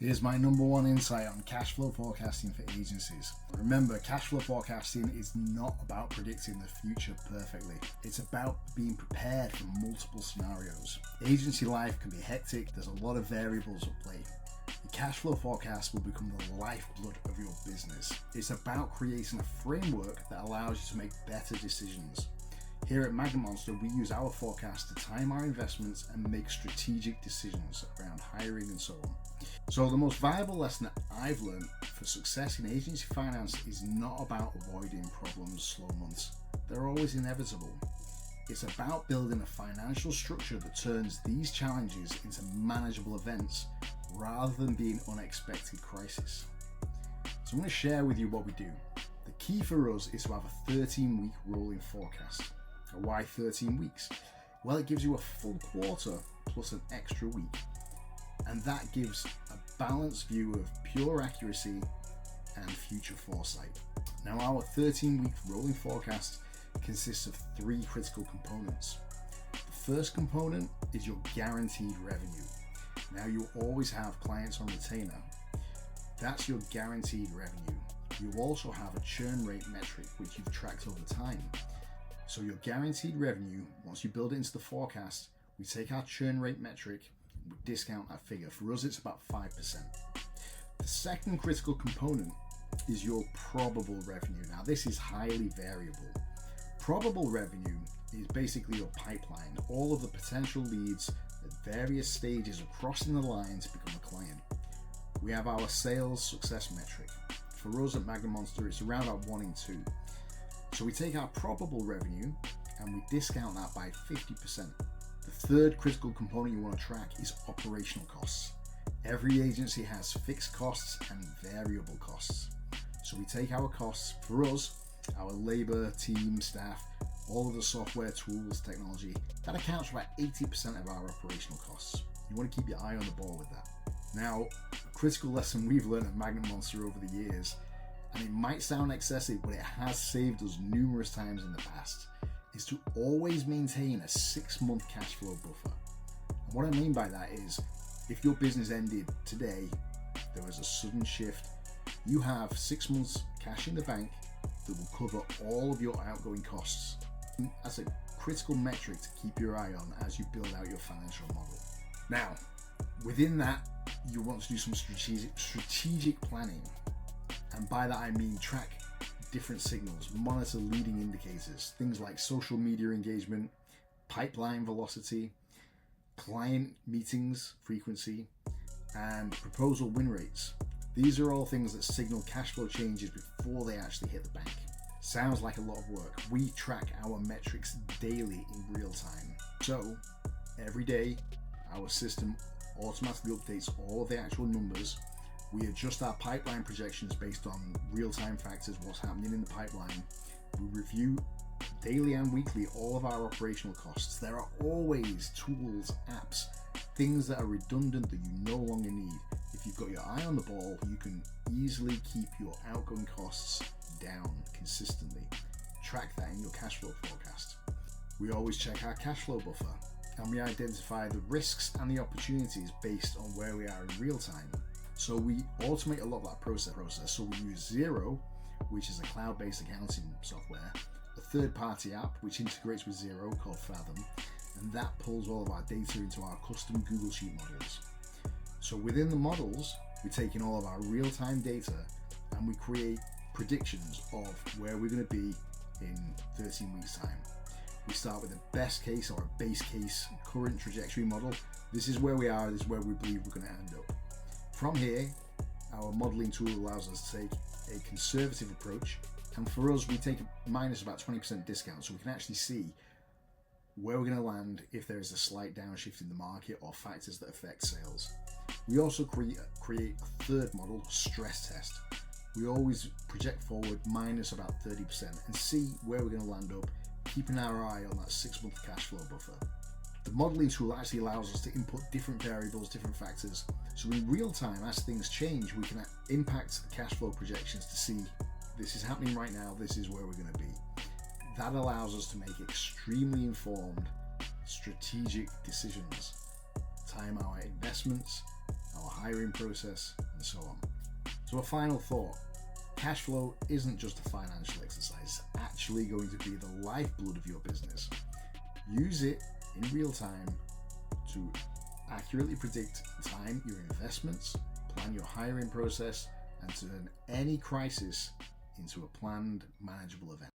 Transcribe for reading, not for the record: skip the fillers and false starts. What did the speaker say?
Here's my number one insight on cash flow forecasting for agencies. Remember, cash flow forecasting is not about predicting the future perfectly. It's about being prepared for multiple scenarios. Agency life can be hectic. There's a lot of variables at play. The cash flow forecast will become the lifeblood of your business. It's about creating a framework that allows you to make better decisions. Here at Magnet Monster, we use our forecast to time our investments and make strategic decisions around hiring and so on. So the most valuable lesson that I've learned for success in agency finance is not about avoiding problems, slow months. They're always inevitable. It's about building a financial structure that turns these challenges into manageable events rather than being unexpected crises. So I'm going to share with you what we do. The key for us is to have a 13-week rolling forecast. Why 13 weeks? Well, it gives you a full quarter plus an extra week. And that gives a balanced view of pure accuracy and future foresight. Now, our 13-week rolling forecast consists of 3 critical components. The first component is your guaranteed revenue. Now, you'll always have clients on retainer. That's your guaranteed revenue. You also have a churn rate metric, which you've tracked over time. So your guaranteed revenue, once you build it into the forecast, we take our churn rate metric, we discount that figure. For us, it's about 5%. The second critical component is your probable revenue. Now, this is highly variable. Probable revenue is basically your pipeline, all of the potential leads at various stages of crossing the line to become a client. We have our sales success metric. For us at Magnet Monster, it's around our 1 in 2. So we take our probable revenue and we discount that by 50%. The third critical component you want to track is operational costs. Every agency has fixed costs and variable costs. So we take our costs, for us, our labor, team, staff, all of the software, tools, technology, that accounts for about 80% of our operational costs. You want to keep your eye on the ball with that. Now, a critical lesson we've learned at Magnet Monster over the years, and it might sound excessive, but it has saved us numerous times in the past, is to always maintain a 6-month cash flow buffer. And what I mean by that is, if your business ended today, there was a sudden shift, you have 6 months cash in the bank that will cover all of your outgoing costs. And that's a critical metric to keep your eye on as you build out your financial model. Now, within that, you want to do some strategic planning. And by that I mean track different signals, monitor leading indicators, things like social media engagement, pipeline velocity, client meetings frequency, and proposal win rates. These are all things that signal cash flow changes before they actually hit the bank. Sounds like a lot of work. We track our metrics daily in real time. So every day, our system automatically updates all of the actual numbers. We adjust our pipeline projections based on real-time factors, what's happening in the pipeline. We review daily and weekly all of our operational costs. There are always tools, apps, things that are redundant that you no longer need. If you've got your eye on the ball, you can easily keep your outgoing costs down consistently. Track that in your cash flow forecast. We always check our cash flow buffer, and we identify the risks and the opportunities based on where we are in real time. So we automate a lot of that process. So we use Xero, which is a cloud-based accounting software, a third-party app which integrates with Xero called Fathom, and that pulls all of our data into our custom Google Sheet models. So within the models, we take in all of our real-time data and we create predictions of where we're going to be in 13 weeks' time. We start with a best case or a base case current trajectory model. This is where we are, this is where we believe we're going to end up. From here, our modeling tool allows us to take a conservative approach, and for us, we take a minus about 20% discount, so we can actually see where we're going to land if there is a slight downshift in the market or factors that affect sales. We also create a third model, stress test. We always project forward minus about 30% and see where we're going to land up, keeping our eye on that 6-month cash flow buffer. The modeling tool actually allows us to input different variables, different factors. So in real time, as things change, we can impact the cash flow projections to see this is happening right now, this is where we're going to be. That allows us to make extremely informed, strategic decisions, time our investments, our hiring process, and so on. So a final thought, cash flow isn't just a financial exercise, it's actually going to be the lifeblood of your business. Use it in real time to accurately predict time your investments, plan your hiring process, and turn any crisis into a planned, manageable event.